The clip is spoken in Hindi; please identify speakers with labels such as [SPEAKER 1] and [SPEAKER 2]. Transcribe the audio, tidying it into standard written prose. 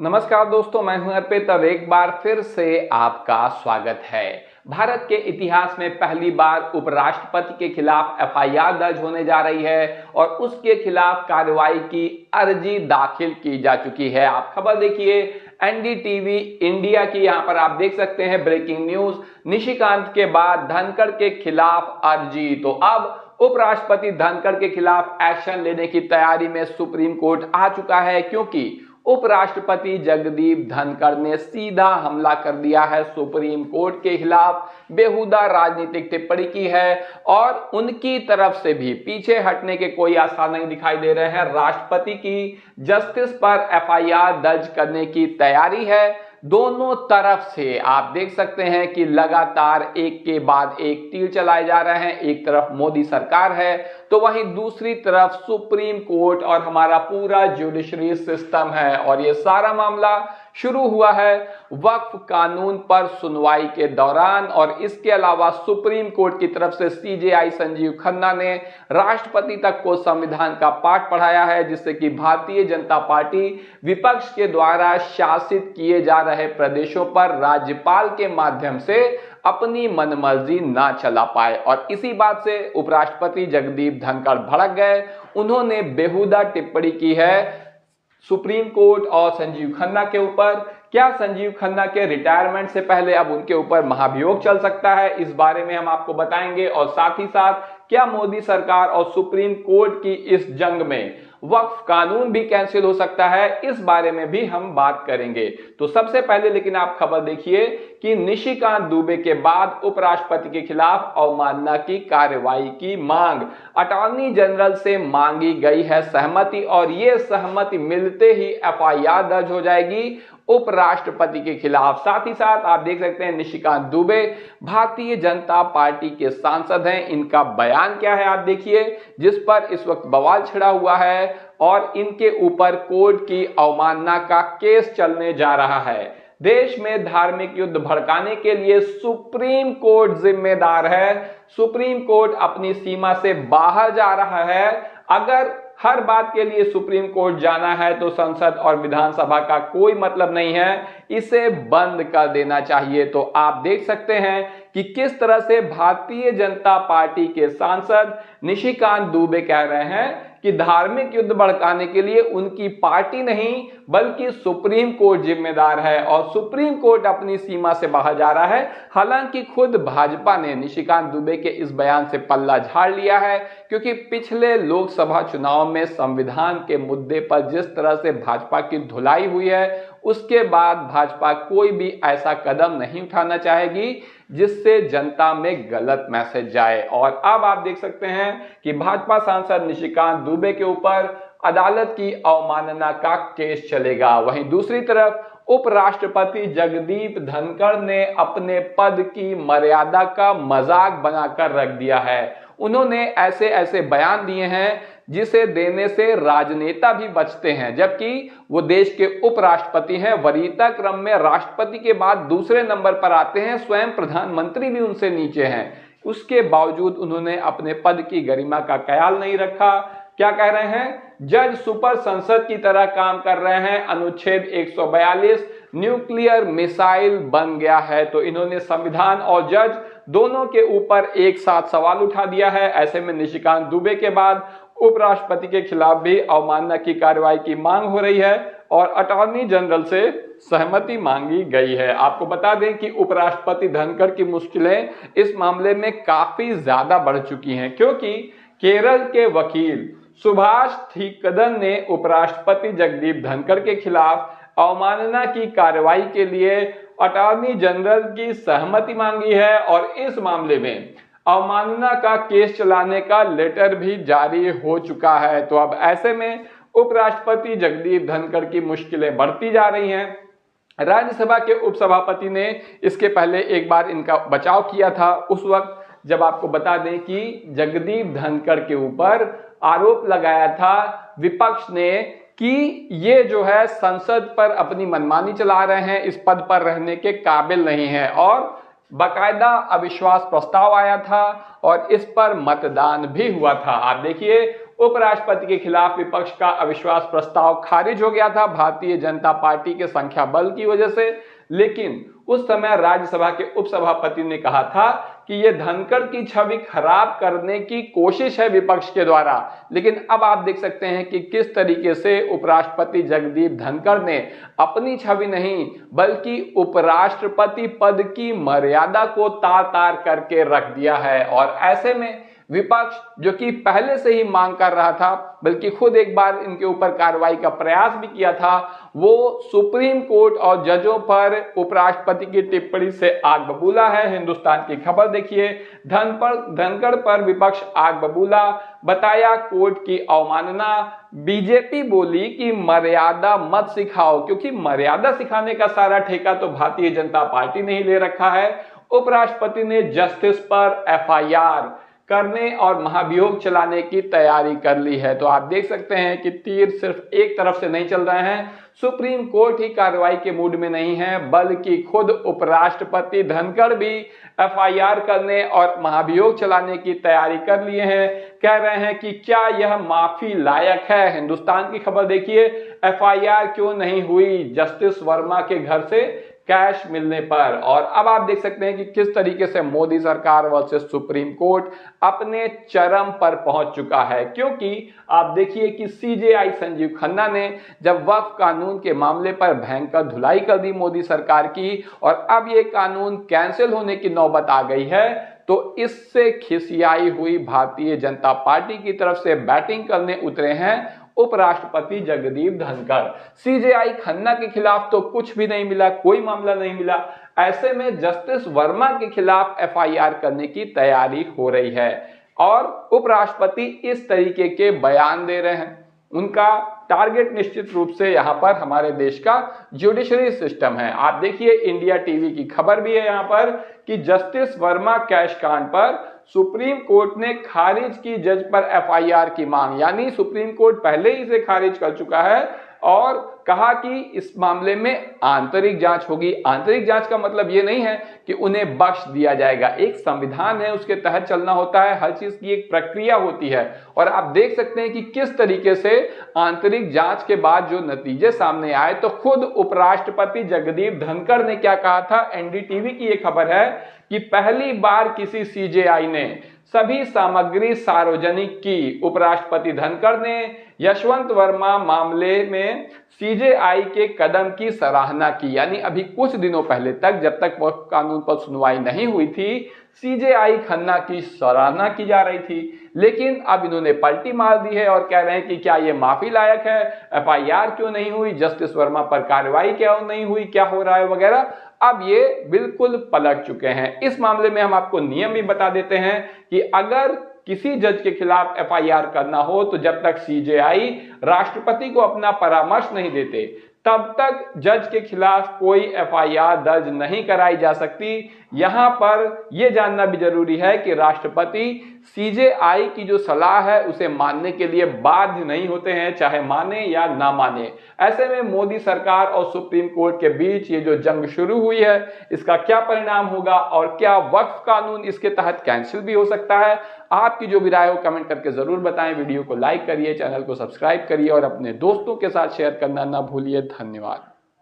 [SPEAKER 1] नमस्कार दोस्तों, मैं हूं अर्पित और एक बार फिर से आपका स्वागत है। भारत के इतिहास में पहली बार उपराष्ट्रपति के खिलाफ एफआईआर दर्ज होने जा रही है और उसके खिलाफ कार्रवाई की अर्जी दाखिल की जा चुकी है। आप खबर देखिए एनडीटीवी इंडिया की, यहां पर आप देख सकते हैं ब्रेकिंग न्यूज। निशिकांत के बाद धनखड़ के खिलाफ अर्जी। तो अब उपराष्ट्रपति धनखड़ के खिलाफ एक्शन लेने की तैयारी में सुप्रीम कोर्ट आ चुका है, क्योंकि उपराष्ट्रपति जगदीप धनखड़ ने सीधा हमला कर दिया है सुप्रीम कोर्ट के खिलाफ, बेहुदा राजनीतिक टिप्पणी की है और उनकी तरफ से भी पीछे हटने के कोई आसार नहीं दिखाई दे रहे हैं। राष्ट्रपति की जस्टिस पर एफआईआर दर्ज करने की तैयारी है। दोनों तरफ से आप देख सकते हैं कि लगातार एक के बाद एक तीर चलाए जा रहे हैं। एक तरफ मोदी सरकार है तो वहीं दूसरी तरफ सुप्रीम कोर्ट और हमारा पूरा जुडिशरी सिस्टम है। और ये सारा मामला शुरू हुआ है वक्फ कानून पर सुनवाई के दौरान। और इसके अलावा सुप्रीम कोर्ट की तरफ से सीजेआई संजीव खन्ना ने राष्ट्रपति तक को संविधान का पाठ पढ़ाया है, जिससे कि भारतीय जनता पार्टी विपक्ष के द्वारा शासित किए जा रहे प्रदेशों पर राज्यपाल के माध्यम से अपनी मनमर्जी ना चला पाए। और इसी बात से उपराष्ट्रपति जगदीप धनखड़ भड़क गए। उन्होंने बेहुदा टिप्पणी की है सुप्रीम कोर्ट और संजीव खन्ना के ऊपर। क्या संजीव खन्ना के रिटायरमेंट से पहले अब उनके ऊपर महाभियोग चल सकता है, इस बारे में हम आपको बताएंगे। और साथ ही साथ क्या मोदी सरकार और सुप्रीम कोर्ट की इस जंग में वक्फ कानून भी कैंसिल हो सकता है, इस बारे में भी हम बात करेंगे। तो सबसे पहले लेकिन आप खबर देखिए कि निशिकांत दुबे के बाद उपराष्ट्रपति के खिलाफ अवमानना की कार्रवाई की मांग अटॉर्नी जनरल से मांगी गई है सहमति। और ये सहमति मिलते ही एफआईआर दर्ज हो जाएगी उपराष्ट्रपति के खिलाफ। साथ ही साथ आप देख सकते हैं निशिकांत दुबे भारतीय जनता पार्टी के सांसद हैं। इनका बयान क्या है आप देखिए, जिस पर इस वक्त बवाल छिड़ा हुआ है और इनके ऊपर कोर्ट की अवमानना का केस चलने जा रहा है। देश में धार्मिक युद्ध भड़काने के लिए सुप्रीम कोर्ट जिम्मेदार है। सुप्रीम कोर्ट अपनी सीमा से बाहर जा रहा है। अगर हर बात के लिए सुप्रीम कोर्ट जाना है तो संसद और विधानसभा का कोई मतलब नहीं है, इसे बंद कर देना चाहिए। तो आप देख सकते हैं कि किस तरह से भारतीय जनता पार्टी के सांसद निशिकांत दुबे कह रहे हैं कि धार्मिक युद्ध भड़काने के लिए उनकी पार्टी नहीं बल्कि सुप्रीम कोर्ट जिम्मेदार है और सुप्रीम कोर्ट अपनी सीमा से बाहर जा रहा है। हालांकि खुद भाजपा ने निशिकांत दुबे के इस बयान से पल्ला झाड़ लिया है, क्योंकि पिछले लोकसभा चुनाव में संविधान के मुद्दे पर जिस तरह से भाजपा की धुलाई हुई है, उसके बाद भाजपा कोई भी ऐसा कदम नहीं उठाना चाहेगी जिससे जनता में गलत मैसेज जाए। और अब आप देख सकते हैं कि भाजपा सांसद निशिकांत दुबे के ऊपर अदालत की अवमानना का केस चलेगा। वहीं दूसरी तरफ उपराष्ट्रपति जगदीप धनखड़ ने अपने पद की मर्यादा का मजाक बनाकर रख दिया है। उन्होंने ऐसे ऐसे बयान दिए हैं जिसे देने से राजनेता भी बचते हैं, जबकि वो देश के उपराष्ट्रपति हैं। वरीयता क्रम में राष्ट्रपति के बाद दूसरे नंबर पर आते हैं, स्वयं प्रधानमंत्री भी उनसे नीचे हैं। उसके बावजूद उन्होंने अपने पद की गरिमा का ख्याल नहीं रखा। क्या कह रहे हैं? जज सुपर संसद की तरह काम कर रहे हैं। अनुच्छेद 142 न्यूक्लियर मिसाइल बन गया है। तो इन्होंने संविधान और जज दोनों के ऊपर एक साथ सवाल उठा दिया है। ऐसे में निशिकांत दुबे के बाद उपराष्ट्रपति के खिलाफ भी अवमानना की कार्रवाई की मांग हो रही है और अटॉर्नी जनरल से सहमति मांगी गई है। आपको बता दें कि उपराष्ट्रपति धनखड़ की मुश्किलें इस मामले में काफी ज्यादा बढ़ चुकी हैं, क्योंकि केरल के वकील सुभाष थीक्कदन ने उपराष्ट्रपति जगदीप धनखड़ के खिलाफ अवमानना की कार्रवाई के लिए अटॉर्नी जनरल की सहमति मांगी है और इस मामले में अवमानना का केस चलाने का लेटर भी जारी हो चुका है। तो अब ऐसे में उपराष्ट्रपति जगदीप धनखड़ की मुश्किलें बढ़ती जा रही हैं। राज्यसभा के उपसभापति ने इसके पहले एक बार इनका बचाव किया था, उस वक्त जब आपको बता दें कि जगदीप धनखड़ के ऊपर आरोप लगाया था विपक्ष ने कि ये जो है संसद पर अपनी मनमानी चला रहे हैं, इस पद पर रहने के काबिल नहीं है। और बाकायदा अविश्वास प्रस्ताव आया था और इस पर मतदान भी हुआ था। आप देखिए उपराष्ट्रपति के खिलाफ विपक्ष का अविश्वास प्रस्ताव खारिज हो गया था भारतीय जनता पार्टी के संख्या बल की वजह से। लेकिन उस समय राज्यसभा के उपसभापति ने कहा था कि यह धनखड़ की छवि खराब करने की कोशिश है विपक्ष के द्वारा। लेकिन अब आप देख सकते हैं कि किस तरीके से उपराष्ट्रपति जगदीप धनखड़ ने अपनी छवि नहीं बल्कि उपराष्ट्रपति पद की मर्यादा को तार तार करके रख दिया है। और ऐसे में विपक्ष जो कि पहले से ही मांग कर रहा था, बल्कि खुद एक बार इनके ऊपर कार्रवाई का प्रयास भी किया था, वो सुप्रीम कोर्ट और जजों पर उपराष्ट्रपति की टिप्पणी से आग बबूला है। हिंदुस्तान की खबर देखिए, धनखड़ पर विपक्ष आग बबूला, बताया कोर्ट की अवमानना। बीजेपी बोली कि मर्यादा मत सिखाओ, क्योंकि मर्यादा सिखाने का सारा ठेका तो भारतीय जनता पार्टी ने ही ले रखा है। उपराष्ट्रपति ने जस्टिस पर एफआईआर करने और महाभियोग चलाने की तैयारी कर ली है। तो आप देख सकते हैं कि तीर सिर्फ एक तरफ से नहीं चल रहे हैं। सुप्रीम कोर्ट ही कार्रवाई के मूड में नहीं है, बल्कि खुद उपराष्ट्रपति धनखड़ भी एफआईआर करने और महाभियोग चलाने की तैयारी कर लिए हैं। कह रहे हैं कि क्या यह माफी लायक है। हिंदुस्तान की खबर देखिए, एफआईआर क्यों नहीं हुई जस्टिस वर्मा के घर से कैश मिलने पर। और अब आप देख सकते हैं कि किस तरीके से मोदी सरकार वर्सेस सुप्रीम कोर्ट अपने चरम पर पहुंच चुका है। क्योंकि आप देखिए कि सीजेआई संजीव खन्ना ने जब वक्फ कानून के मामले पर भयंकर धुलाई कर दी मोदी सरकार की, और अब ये कानून कैंसिल होने की नौबत आ गई है, तो इससे खिसियाई हुई भारतीय जनता पार्टी की तरफ से बैटिंग करने उतरे हैं उपराष्ट्रपति जगदीप धनखड़। सीजेआई खन्ना के खिलाफ तो कुछ भी नहीं मिला, कोई मामला नहीं मिला। ऐसे में जस्टिस वर्मा के खिलाफ एफआईआर करने की तैयारी हो रही है और उपराष्ट्रपति इस तरीके के बयान दे रहे हैं। उनका टारगेट निश्चित रूप से यहां पर हमारे देश का जुडिशरी सिस्टम है। आप देखिए, इंडिया टीवी की खबर भी है यहां पर कि जस्टिस वर्मा कैश कांड पर सुप्रीम कोर्ट ने खारिज की जज पर एफआईआर की मांग, यानी सुप्रीम कोर्ट पहले ही इसे खारिज कर चुका है और कहा कि इस मामले में आंतरिक जांच होगी। आंतरिक जांच का मतलब ये नहीं है कि उन्हें बख्श दिया जाएगा, एक संविधान है, उसके तहत चलना होता है, हर चीज की एक प्रक्रिया होती है। और आप देख सकते हैं कि किस तरीके से आंतरिक जांच के बाद जो नतीजे सामने आए, तो खुद उपराष्ट्रपति जगदीप धनखड़ ने क्या कहा था। एनडीटीवी की ये खबर है कि पहली बार किसी सीजेआई ने सभी सामग्री सार्वजनिक की। उपराष्ट्रपति धनखड़ ने यशवंत वर्मा मामले में सीजेआई के कदम की सराहना की। यानी अभी कुछ दिनों पहले तक, जब तक वक्फ कानून पर सुनवाई नहीं हुई थी, सीजेआई खन्ना की सराहना की जा रही थी। लेकिन अब इन्होंने पलटी मार दी है और कह रहे हैं कि क्या ये माफी लायक है, एफआईआर क्यों नहीं हुई, जस्टिस वर्मा पर कार्रवाई क्यों नहीं हुई, क्या हो रहा है वगैरह। अब ये बिल्कुल पलट चुके हैं। इस मामले में हम आपको नियम भी बता देते हैं कि अगर किसी जज के खिलाफ एफआईआर करना हो, तो जब तक सीजेआई राष्ट्रपति को अपना परामर्श नहीं देते, तब तक जज के खिलाफ कोई एफआईआर दर्ज नहीं कराई जा सकती। यहां पर यह जानना भी जरूरी है कि राष्ट्रपति सीजेआई की जो सलाह है उसे मानने के लिए बाध्य नहीं होते हैं, चाहे माने या ना माने। ऐसे में मोदी सरकार और सुप्रीम कोर्ट के बीच ये जो जंग शुरू हुई है, इसका क्या परिणाम होगा और क्या वक्फ कानून इसके तहत कैंसिल भी हो सकता है। आपकी जो भी राय हो कमेंट करके जरूर बताएं। वीडियो को लाइक करिए, चैनल को सब्सक्राइब करिए और अपने दोस्तों के साथ शेयर करना ना भूलिए। धन्यवाद।